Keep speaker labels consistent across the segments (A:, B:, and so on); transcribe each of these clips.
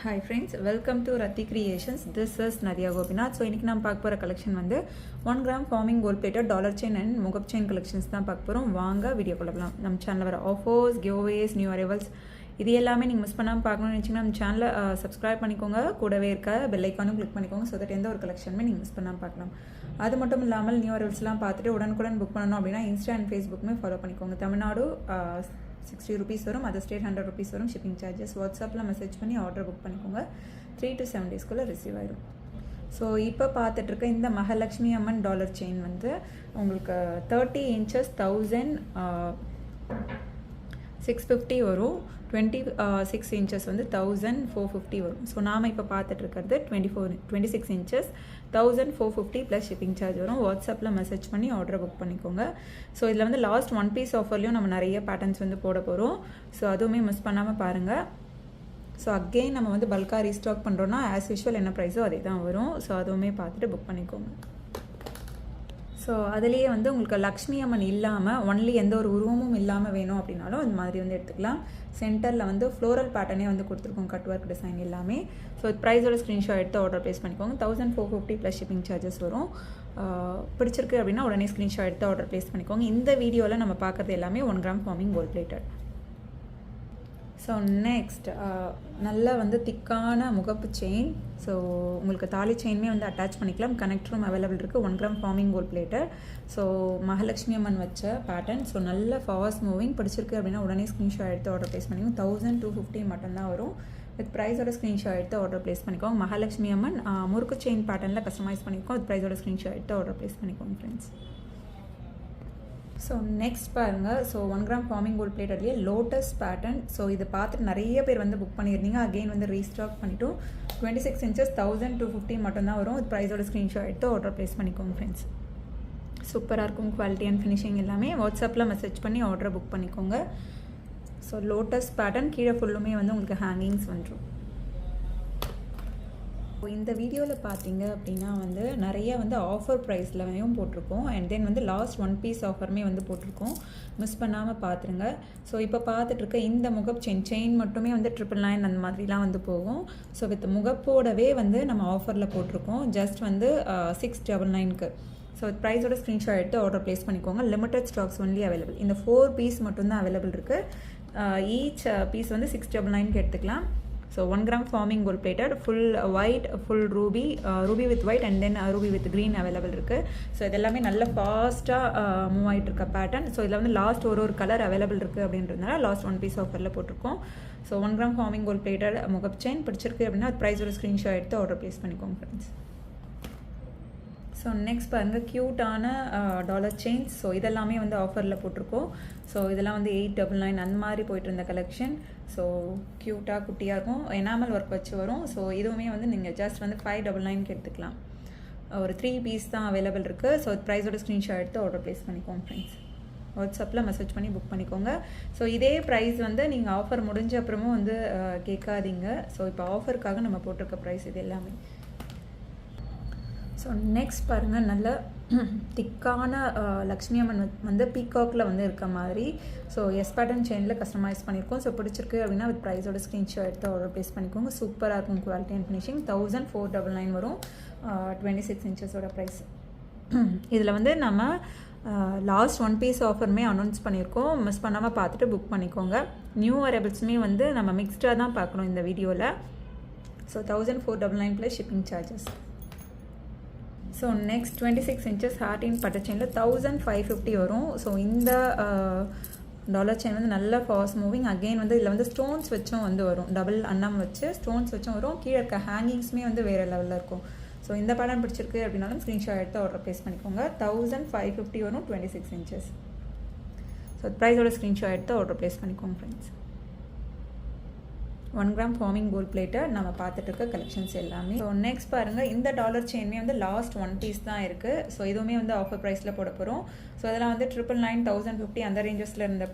A: Hi friends, welcome to Rati Creations. This is Nadia Gopinath. So இன்னைக்கு நாம் பார்க்க போற கலெக்ஷன் வந்து 1 gram forming gold plated dollar chain and முகப் chain collections தான் பார்க்க போறோம். வாங்க வீடியோக்குள்ள போலாம். நம்ம சேனல்ல வர ஆஃபர்ஸ், giveaways, new arrivals இது எல்லாமே நீங்க மிஸ் பண்ணாம பார்க்கணும்னு நினைச்சீங்கன்னா நம்ம சேனலை சப்ஸ்கிரைப் பண்ணிக்கோங்க. கூடவே இருக்க பெல் ஐகானும் கிளிக் பண்ணிக்கோங்க. ஸோ தட் எந்த ஒரு கலெக்ஷனுமே நீங்கள் மிஸ் பண்ணாமல் பார்க்கலாம். அது மட்டும் இல்லாமல் நியூ அரைவல்ஸ்லாம் பார்த்துட்டு உடனுக்குடன் புக் பண்ணணும் அப்படின்னா இன்ஸ்டா அண்ட் ஃபேஸ்புக்குமே ஃபாலோ பண்ணிக்கோங்க. தமிழ்நாடு 60 rupees வரும், அதர் ஸ்டேட் 100 rupees வரும். ஷிப்பிங் சார்ஜஸ் வாட்ஸ்அப்பில் மெசேஜ் பண்ணி ஆர்டர் புக் பண்ணிக்கோங்க. 3 to 7 daysக்குள்ளே ரிசீவ் ஆயிடும். ஸோ இப்போ பார்த்துட்ருக்க இந்த மகாலட்சுமி அம்மன் டாலர் செயின் வந்து உங்களுக்கு 30 inches 1650 வரும். 26 inches வந்து 1450 வரும். ஸோ நாம் இப்போ பார்த்துட்ருக்கிறது 26 inches 1450 ப்ளஸ் ஷிப்பிங் சார்ஜ் வரும். வாட்ஸ்அப்பில் மெசேஜ் பண்ணி ஆர்டரை புக் பண்ணிக்கோங்க. ஸோ இதில் வந்து லாஸ்ட் 1 piece ஆஃபர்லேயும் நம்ம நிறைய பேட்டர்ன்ஸ் வந்து போட போகிறோம். ஸோ அதுவுமே மிஸ் பண்ணாமல் பாருங்கள். ஸோ அகெயின் நம்ம வந்து பல்காக ரீஸ்டாக் பண்ணுறோன்னா ஆஸ் யூஷுவல் என்ன ப்ரைஸோ அதே தான் வரும். ஸோ அதுவுமே பார்த்துட்டு புக் பண்ணிக்கோங்க. ஸோ அதுலேயே வந்து உங்களுக்கு லக்ஷ்மி அம்மன் இல்லாமல் ஒன்லி எந்த ஒரு உருவமும் இல்லாமல் வேணும் அப்படின்னாலும் இந்த மாதிரி வந்து எடுத்துக்கலாம். சென்டரில் வந்து ஃப்ளோரல் பேட்டர்னே வந்து கொடுத்துருக்கோம், கட் ஒர்க் டிசைன் எல்லாமே. ஸோ ப்ரைஸோட ஸ்க்ரீன்ஷாட் எடுத்து ஆர்டர் ப்ளேஸ் பண்ணிக்கோங்க. 1450 ப்ளஸ் ஷிப்பிங் சார்ஜஸ் வரும். பிடிச்சிருக்கு அப்படின்னா உடனே ஸ்க்ரீன்ஷாட் எடுத்து ஆர்டர் ப்ளேஸ் பண்ணிக்கோங்க. இந்த வீடியோவில் நம்ம பார்க்குறது எல்லாமே 1 gram forming gold plated. So next நல்லா வந்து திக்கான முகப்பு செயின். ஸோ உங்களுக்கு தாலி செயினுமே வந்து அட்டாச் பண்ணிக்கலாம். கனெக்டரும் அவைலபிள் இருக்குது. 1 gram forming gold plated. So Mahalakshmi Amman வச்ச பேட்டர்ன். ஸோ நல்ல ஃபாஸ்ட் மூவிங். பிடிச்சிருக்கு அப்படின்னா உடனே ஸ்க்ரீன்ஷாட் எடுத்து ஆர்டர் ப்ளேஸ் பண்ணிக்கோங்க. 1250 மட்டும்தான் வரும். வித் ப்ரைஸோட ஸ்க்ரீன்ஷாட் எடுத்து ஆர்டர் ப்ளேஸ் பண்ணிக்கோங்க. மகாலட்சுமி அம்மன் முறுக்கு செயின் பேட்டர்னில் கஸ்டமைஸ் பண்ணிக்கோங்க. வித் ப்ரைஸோட ஸ்க்ரீன்ஷாட் எடுத்து ஆர்டர் ப்ளேஸ் பண்ணிக்கோங்க ஃப்ரெண்ட்ஸ். ஸோ நெக்ஸ்ட் பாருங்கள். ஸோ 1 gram ஃபார்மிங் கோல்ட் பிளேட்டட்லேயே லோட்டஸ் பேட்டர்ன். ஸோ இதை பார்த்துட்டு நிறைய பேர் வந்து புக் பண்ணியிருந்தீங்க. அகெயின் வந்து ரீஸ்டாக் பண்ணிவிட்டு 26 inches 1250 மட்டும்தான் வரும். இது ப்ரைஸோட ஸ்க்ரீன்ஷாட் எடுத்து ஆர்டர் ப்ளேஸ் பண்ணிக்கோங்க ஃப்ரெண்ட்ஸ். சூப்பராக இருக்கும் குவாலிட்டி அண்ட் ஃபினிஷிங் எல்லாமே. வாட்ஸ்அப்பில் மெசேஜ் பண்ணி ஆர்டரை புக் பண்ணிக்கோங்க. ஸோ லோட்டஸ் பேட்டர்ன் கீழே ஃபுல்லுமே வந்து உங்களுக்கு ஹேங்கிங்ஸ் வந்துடும். இந்த வீடியோவில் பார்த்தீங்க அப்படின்னா வந்து நிறைய வந்து ஆஃபர் ப்ரைஸ்லையும் போட்டிருக்கோம். அண்ட் தென் வந்து லாஸ்ட் 1 piece ஆஃபருமே வந்து போட்டிருக்கோம். மிஸ் பண்ணாமல் பார்த்துருங்க. ஸோ இப்போ பார்த்துட்ருக்க இந்த முகப் செயின் மட்டுமே வந்து 999 அந்த மாதிரிலாம் வந்து போகும். ஸோ வித் முகப்போடவே வந்து நம்ம ஆஃபரில் போட்டிருக்கோம். ஜஸ்ட் வந்து 699க்கு. ஸோ ப்ரைஸோட ஸ்க்ரீன்ஷாட் எடுத்து ஆர்டர் ப்ளேஸ் பண்ணிக்கோங்க. Limited stocks only available. இந்த 4 piece மட்டும்தான் அவைலபிள் இருக்குது. ஈச் பீஸ் வந்து 699க்கு எடுத்துக்கலாம். So 1 gram forming gold plated full white, full ruby, ruby with white and then ruby with green available இருக்குது. ஸோ இதெல்லாமே நல்ல ஃபாஸ்ட்டாக மூவ் ஆகிட்டு இருக்க பேட்டர்ன். ஸோ இதில் வந்து லாஸ்ட் ஒரு கலர் அவைலபிள் இருக்குது அப்படின்றதுனால லாஸ்ட் 1 piece ஆஃபரில் போட்டிருக்கோம். So 1 gram forming gold plated முகப் செயின் பிடிச்சிருக்கு அப்படின்னா ப்ரைஸோட ஸ்க்ரீன்ஷாட் எடுத்து ஆர்டர் ப்ளேஸ் பண்ணிக்கோங்க ஃப்ரெண்ட்ஸ். ஸோ நெக்ஸ்ட் பாருங்கள் க்யூட்டான டாலர் செயின்ஸ். ஸோ இதெல்லாமே வந்து ஆஃபரில் போட்டிருக்கோம். ஸோ இதெல்லாம் வந்து 899 அந்த மாதிரி போயிட்டு இருந்த கலெக்ஷன். ஸோ க்யூட்டாக குட்டியாக இருக்கும், எனாமல் ஒர்க் வச்சு வரும். ஸோ இதுவுமே வந்து நீங்கள் ஜஸ்ட் வந்து 599க்கு எடுத்துக்கலாம். ஒரு 3 piece தான் அவைலபிள் இருக்குது. ஸோ ப்ரைஸோட ஸ்க்ரீன்ஷாட் எடுத்து ஆர்டர் ப்ளேஸ் பண்ணிக்கோங்க ஃப்ரெண்ட்ஸ். வாட்ஸ்அப்பில் மெசேஜ் பண்ணி புக் பண்ணிக்கோங்க. ஸோ இதே ப்ரைஸ் வந்து நீங்கள் ஆஃபர் முடிஞ்ச அப்புறமும் வந்து கேட்காதீங்க. ஸோ இப்போ ஆஃபருக்காக நம்ம போட்டிருக்க ப்ரைஸ் இது எல்லாமே. ஸோ நெக்ஸ்ட் பாருங்கள், நல்ல திக்கான லக்ஷ்மி அம்மன் வந்து பீகாக்கில் வந்து இருக்க மாதிரி. ஸோ எஸ் பேட்டர்ன் செயினில் கஸ்டமைஸ் பண்ணியிருக்கோம். ஸோ பிடிச்சிருக்கு அப்படின்னா வித் ப்ரைஸோட ஸ்க்ரீன்ஷாட் எடுத்து ஆர்டர் ப்ளேஸ் பண்ணிக்கோங்க. சூப்பராக இருக்கும் குவாலிட்டி அண்ட் ஃபினிஷிங். 1499 வரும். 26 inchஸோட ப்ரைஸ். இதில் வந்து நம்ம லாஸ்ட் 1 piece ஆஃபருமே அனௌன்ஸ் பண்ணியிருக்கோம். மிஸ் பண்ணாமல் பார்த்துட்டு புக் பண்ணிக்கோங்க. நியூ அரைவல்ஸுமே வந்து நம்ம மிக்ஸ்டாக தான் பார்க்கணும் இந்த வீடியோவில். So 1499 plus shipping charges. So next 26 inches heart butter செயினில் 1550 வரும். ஸோ இந்த டாலர் செயின் வந்து நல்ல ஃபாஸ்ட் மூவிங். அகெயின் வந்து இதில் வந்து ஸ்டோன்ஸ் வச்சும் வந்து வரும். டபுள் அன்னம் வச்சு ஸ்டோன்ஸ் வச்சும் வரும். கீழே இருக்க ஹேங்கிங்ஸுமே வந்து வேறு லெவலில் இருக்கும். ஸோ இந்த பேட்டர்ன் பிடிச்சிருக்கு அப்படின்னாலும் ஸ்க்ரீன்ஷாட் எடுத்து ஆர்டர் ப்ளேஸ் பண்ணிக்கோங்க. 1550 வரும். 26 inches. ஸோ ப்ரைஸோட ஸ்க்ரீன்ஷாட் எடுத்து ஆர்டர் ப்ளேஸ் பண்ணிக்கோங்க friends. 1 gram forming gold plated நம்ம பார்த்துட்டு இருக்க கலெக்ஷன்ஸ் எல்லாமே. ஸோ நெக்ஸ்ட் பாருங்கள், இந்த டாலர் செயின்மே வந்து லாஸ்ட் 1 piece தான் இருக்குது. ஸோ இதுவுமே வந்து ஆஃபர் ப்ரைஸில் போட போகிறோம். ஸோ அதெல்லாம் வந்து 999 1050 அந்த ரேஞ்சஸில் இருந்த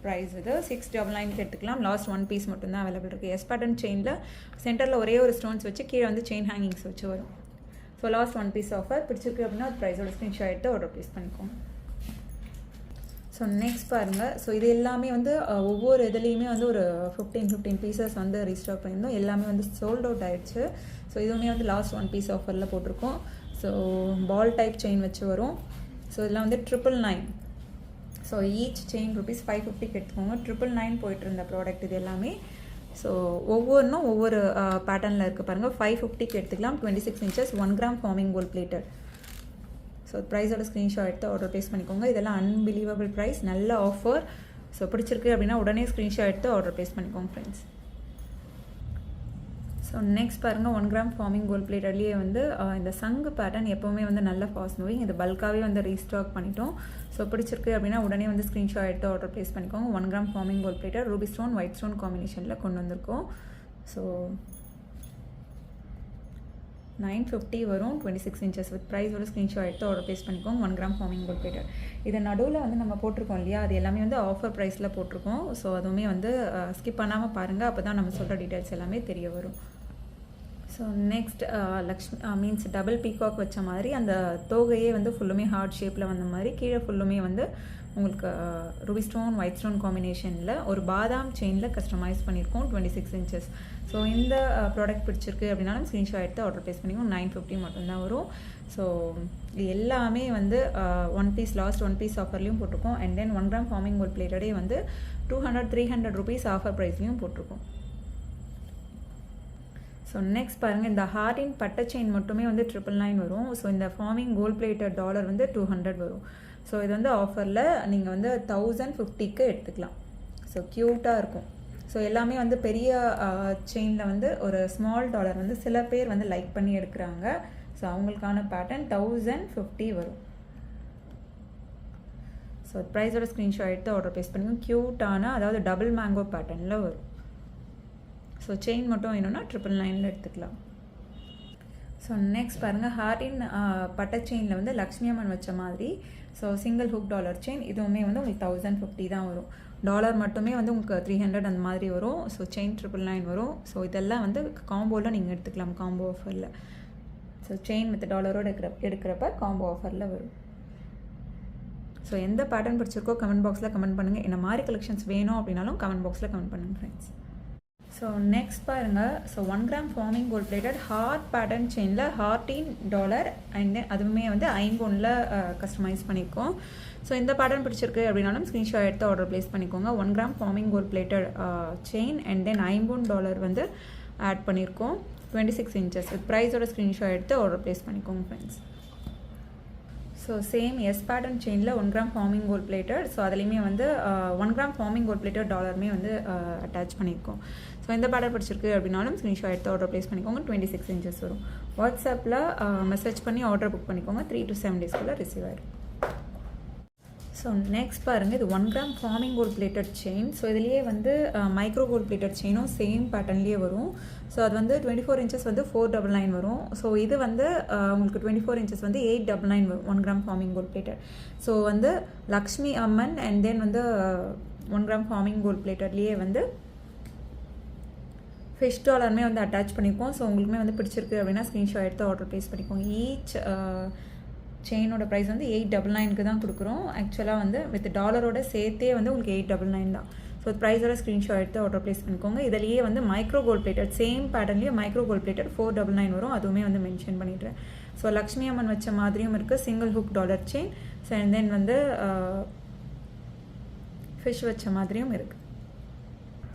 A: ப்ரைஸ் இது 699க்கு எடுத்துக்கலாம். லாஸ்ட் 1 piece மட்டும்தான் அவைலபிள் இருக்குது. எஸ் பேட்டர்ன் செயினில் சென்டரில் ஒரே ஒரு ஸ்டோன்ஸ் வச்சு கீழே வந்து செயின் ஹேங்கிங்ஸ் வச்சு வரும். ஸோ லாஸ்ட் 1 piece ஆஃபர் பிடிச்சிருக்கு அப்படின்னா ப்ரைஸோட ஸ்க்ரீன்ஷாட் எடுத்து ஆர்டர் ப்ளேஸ் பண்ணிக்கோங்க. ஸோ நெக்ஸ்ட் பாருங்கள். ஸோ இது எல்லாமே வந்து ஒவ்வொரு இதுலேயுமே வந்து ஒரு 15 பீசஸ் வந்து ரீஸ்டாக் பண்ணியிருந்தோம். எல்லாமே வந்து சோல்ட் அவுட் ஆகிடுச்சு. ஸோ இதுவுமே வந்து லாஸ்ட் 1 பீஸ் ஆஃபரில் போட்டிருக்கோம். ஸோ பால் டைப் செயின் வச்சு வரும். ஸோ இதெல்லாம் வந்து 999. ஸோ ஈச் செயின் ₹550 எடுத்துக்கோங்க. 999 போயிட்டு இருந்த ப்ராடக்ட் இது எல்லாமே. ஸோ ஒவ்வொன்றும் ஒவ்வொரு பேட்டர்னில் இருக்குது பாருங்கள். 550 எடுத்துக்கலாம். 26 inches 1 gram forming gold plated. So ப்ரைஸோட ஸ்க்ரீன்ஷாட் எடுத்து ஆர்டர் ப்ளேஸ் பண்ணிக்கோங்க. இதெல்லாம் அன்பிலீவபிள் ப்ரைஸ், நல்ல ஆஃபர். ஸோ பிடிச்சிருக்கு அப்படின்னா உடனே ஸ்க்ரீன்ஷாட் எடுத்து ஆர்டர் ப்ளேஸ் பண்ணிக்கோங்க ஃப்ரெண்ட்ஸ். ஸோ நெக்ஸ்ட் பாருங்கள், 1 gram ஃபார்மிங் கோல்ட் பிளேட்டட்லேயே வந்து இந்த சங்கு பேட்டர்ன் எப்போவுமே வந்து நல்ல ஃபாஸ்ட் மூவிங். இது பல்காகவே வந்து ரீஸ்டாக் பண்ணிட்டோம். ஸோ பிடிச்சிருக்கு அப்படின்னா உடனே வந்து ஸ்க்ரீன்ஷாட் எடுத்து ஆர்டர் ப்ளேஸ் பண்ணிக்கோங்க. 1 gram forming gold plated ruby stone white stone காம்பினேஷனில் கொண்டு வந்திருக்கோம். ஸோ 950 வரும். 26 inches வித் ப்ரைஸோட ஸ்க்ரீன்ஷாட் எடுத்து ஆர்டர் ப்ளேஸ் பண்ணிக்கோங்க. 1 gram ஃபார்மிங் கோல்ட் பிளேட்டட். இதை நடுவில் வந்து நம்ம போட்டிருக்கோம் இல்லையா, அது எல்லாமே வந்து ஆஃபர் ப்ரைஸில் போட்டிருக்கோம். ஸோ அதுவுமே வந்து ஸ்கிப் பண்ணாமல் பாருங்கள். அப்போ தான் நம்ம சொல்கிற டீட்டெயில்ஸ் எல்லாமே தெரிய வரும். So next means double peacock வச்ச மாதிரி அந்த தோகையே வந்து ஃபுல்லுமே ஹார்ட் ஷேப்பில் வந்த மாதிரி கீழே ஃபுல்லுமே வந்து உங்களுக்கு ரூபி ஸ்டோன் ஒயிட் ஸ்டோன் காம்பினேஷனில் ஒரு பாதாம் செயினில் கஸ்டமைஸ் பண்ணியிருக்கோம். 26 inches. ஸோ இந்த ப்ராடக்ட் பிடிச்சிருக்கு அப்படின்னாலும் ஸ்க்ரீன்ஷாட் எடுத்து ஆர்டர் ப்ளேஸ் பண்ணிக்கோங்க. 950 மட்டும்தான் வரும். ஸோ இது எல்லாமே வந்து 1 piece லாஸ்ட் 1 piece ஆஃபர்லேயும் போட்டிருக்கோம். And then 1 gram forming gold பிளேட்டடே வந்து 200-300 rupees ஆஃபர் ப்ரைஸ்லையும் போட்டிருக்கோம். ஸோ நெக்ஸ்ட் பாருங்கள், இந்த ஹார்டின் பட்டை செயின் மட்டுமே வந்து 999 வரும். ஸோ இந்த ஃபார்மிங் கோல்ட் பிளேட்டட் டாலர் வந்து 200 வரும். ஸோ இது வந்து ஆஃபரில் நீங்கள் வந்து 1050க்கு எடுத்துக்கலாம். ஸோ க்யூட்டாக இருக்கும். ஸோ எல்லாமே வந்து பெரிய செயினில் வந்து ஒரு ஸ்மால் டாலர் வந்து சில பேர் வந்து லைக் பண்ணி எடுக்கிறாங்க. ஸோ அவங்களுக்கான பேட்டர்ன் 1050 வரும். ஸோ ப்ரைஸோட ஸ்க்ரீன்ஷாட் எடுத்து ஆர்டர் ப்ளேஸ் பண்ணிக்கோங்க. க்யூட்டான அதாவது டபுள் மேங்கோ பேட்டர்னில் வரும். ஸோ செயின் மட்டும் வேணும்னா 999 எடுத்துக்கலாம். ஸோ நெக்ஸ்ட் பாருங்கள், ஹார்டின் பட்டை செயினில் வந்து லக்ஷ்மி அம்மன் வச்ச மாதிரி. So single hook dollar chain இதுவுமே வந்து உங்களுக்கு 1050 தான் வரும். டாலர் மட்டுமே வந்து உங்களுக்கு 300 அந்த மாதிரி வரும். ஸோ செயின் 999 வரும். ஸோ இதெல்லாம் வந்து காம்போவில் நீங்கள் எடுத்துக்கலாம், காம்போ ஆஃபரில். ஸோ செயின் வித் டாலரோடு எடுக்கிறப்ப காம்போ ஆஃபரில் வரும். ஸோ எந்த பேட்டர்ன் பிடிச்சிருக்கோ கமெண்ட் பாக்ஸில் கமெண்ட் பண்ணுங்கள். என்ன மாதிரி கலெக்ஷன்ஸ் வேணும் அப்படின்னாலும் கமெண்ட் பாக்ஸில் கமெண்ட் பண்ணுங்கள் ஃப்ரெண்ட்ஸ். ஸோ நெக்ஸ்ட் பாருங்கள், so 1 gram forming gold plated heart pattern செயினில் $14 அண்ட் தென் அதுவுமே வந்து ஐம்பொன்னில் கஸ்டமைஸ் பண்ணியிருக்கோம். ஸோ இந்த பேட்டர்ன் பிடிச்சிருக்கு அப்படின்னாலும் ஸ்க்ரீன்ஷாட் எடுத்து ஆர்டர் ப்ளேஸ் பண்ணிக்கோங்க. 1 gram forming gold plated chain and then $50 வந்து ஆட் பண்ணியிருக்கோம். 26 inches வித் ப்ரைஸோட ஸ்க்ரீன்ஷாட் எடுத்து ஆர்டர் ப்ளேஸ் பண்ணிக்கோங்க friends. So same as pattern செயினில் 1 gram forming gold plated. So அதுலேயுமே வந்து 1 gram ஃபார்மிங் கோல்ட் பிளேட்டட் டாலருமே வந்து அட்டாச் பண்ணியிருக்கோம். ஸோ இந்த பேட்டர் பிடிச்சிருக்கு அப்படின்னாலும் ஸ்க்ரீன்ஷாட் எடுத்து ஆர்டர் ப்ளேஸ் பண்ணிக்கோங்க. 26 inches வரும். வாட்ஸ்அப்பில் மெசேஜ் பண்ணி ஆர்டர் புக் பண்ணிக்கோங்க. 3 to 7 daysக்குள்ளே ரிசீவ் ஆகிடும். ஸோ நெக்ஸ்ட் பாருங்கள், இது 1 gram forming gold plated chain. So இதுலேயே வந்து மைக்ரோ கோல்ட் பிளேட்டட் செயினும் சேம் பேட்டர்ன்லேயே வரும். ஸோ அது வந்து 24 inches வந்து 499 வரும். ஸோ இது வந்து உங்களுக்கு 24 inches வந்து 899 வரும். 1 gram forming gold plated. So வந்து லக்ஷ்மி அம்மன் அண்ட் தென் வந்து 1 gram ஃபார்மிங் கோல்ட் பிளேட்டட்லேயே வந்து ஃபிஷ் டாலருமே வந்து அட்டாச் பண்ணியிருக்கோம். ஸோ உங்களுக்குமே வந்து பிடிச்சிருக்கு அப்படின்னா ஸ்க்ரீன்ஷாட் எடுத்து ஆர்டர் ப்ளேஸ் பண்ணிக்கோங்க. ஈச் செயினோட ப்ரைஸ் வந்து 899க்கு தான் கொடுக்குறோம். ஆக்சுவலாக வந்து வித் டாலரோட சேர்த்தே வந்து உங்களுக்கு 899 தான். ஸோ ப்ரைஸோட ஸ்க்ரீன்ஷாட் எடுத்து ஆர்டர் ப்ளேஸ் பண்ணிக்கோங்க. இதிலேயே வந்து மைக்ரோ கோல்ட் பிளேட்டட் சேம் பேட்டர்ன்லேயே மைக்ரோ கோல்ட் பிளேட்டட் 499 வரும். அதுவுமே வந்து மென்ஷன் பண்ணிடுறேன். ஸோ லக்ஷ்மி அம்மன் வச்ச மாதிரியும் இருக்குது, single hook dollar chain. So and then வந்து ஃபிஷ் வச்ச மாதிரியும் இருக்குது.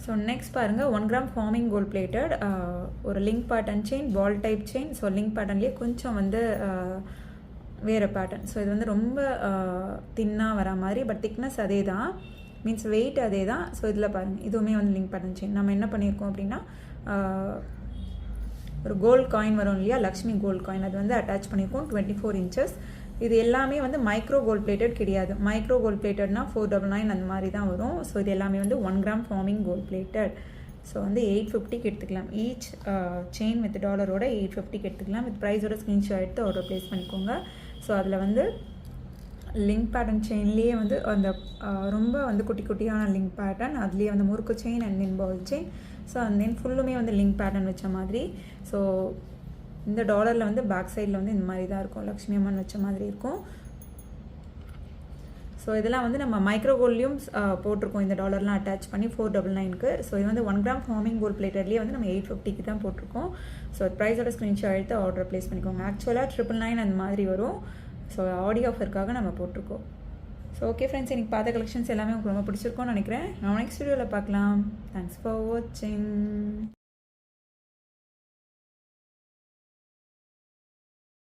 A: ஸோ நெக்ஸ்ட் பாருங்கள், 1 gram ஃபார்மிங் கோல்ட் பிளேட்டட் ஒரு link pattern chain, ball type chain. So link பேட்டர்ன்லேயே கொஞ்சம் வந்து வேறு பேட்டர்ன். ஸோ இது வந்து ரொம்ப தின்னாக வர மாதிரி, பட் திக்னஸ் அதே தான், மீன்ஸ் வெயிட் அதே தான். ஸோ இதில் பாருங்கள், இதுவுமே வந்து லிங்க் பேட்டர்ன் செயின். நம்ம என்ன பண்ணியிருக்கோம் அப்படின்னா ஒரு கோல்ட் காயின் வரும் இல்லையா, லக்ஷ்மி கோல்ட் காயின், அது வந்து அட்டாச் பண்ணியிருக்கோம். 24 inches. இது எல்லாமே வந்து மைக்ரோ கோல்ட் பிளேட்டட் கிடையாது. மைக்ரோ கோல்ட் பிளேட்டட்னா 499 அந்த மாதிரி தான் வரும். ஸோ இது எல்லாமே வந்து 1 gram forming gold plated. So வந்து 850க்கு எடுத்துக்கலாம். ஈச் செயின் வித் டாலரோட 850க்கு எடுத்துக்கலாம். வித் ப்ரைஸோட ஸ்க்ரீன்ஷாட் எடுத்து ஆர்டர் ப்ளேஸ் பண்ணிக்கோங்க. ஸோ அதில் வந்து லிங்க் பேட்டர்ன் செயின்லேயே வந்து அந்த ரொம்ப வந்து குட்டி குட்டியான லிங்க் பேட்டர்ன், அதுலேயே வந்து முறுக்கு chain and then ball chain. So and then ஃபுல்லுமே வந்து லிங்க் பேட்டர்ன் வச்ச மாதிரி. ஸோ இந்த டாலரில் வந்து பேக் சைடில் வந்து இந்த மாதிரி தான் இருக்கும், லக்ஷ்மி அம்மன் வச்ச மாதிரி இருக்கும். ஸோ இதெல்லாம் வந்து நம்ம மைக்ரோ கோல்ட்லேயும் போட்டிருக்கோம், இந்த டாலர்லாம் அட்டாச் பண்ணி 499க்கு. ஸோ இது வந்து 1 கிராம் ஃபார்மிங் கோல்ட் பிளேட்டட்லேயே வந்து நம்ம 850க்கு தான் போட்டிருக்கோம். ஸோ ப்ரைஸோட ஸ்க்ரீன்ஷாட் எடுத்து ஆர்டர் ப்ளேஸ் பண்ணிக்கோங்க. ஆக்சுவலாக 999 அந்த மாதிரி வரும். ஸோ ஆடி ஆஃபருக்காக நம்ம போட்டிருக்கோம். ஸோ ஓகே ஃப்ரெண்ட்ஸ், எனக்கு பார்த்த கலெக்ஷன்ஸ் எல்லாமே உங்களுக்கு ரொம்ப பிடிச்சிருக்கோன்னு நினைக்கிறேன். நான் நெக்ஸ்ட் வீடியோவில் பார்க்கலாம். தேங்க்ஸ் ஃபார் வாட்சிங்.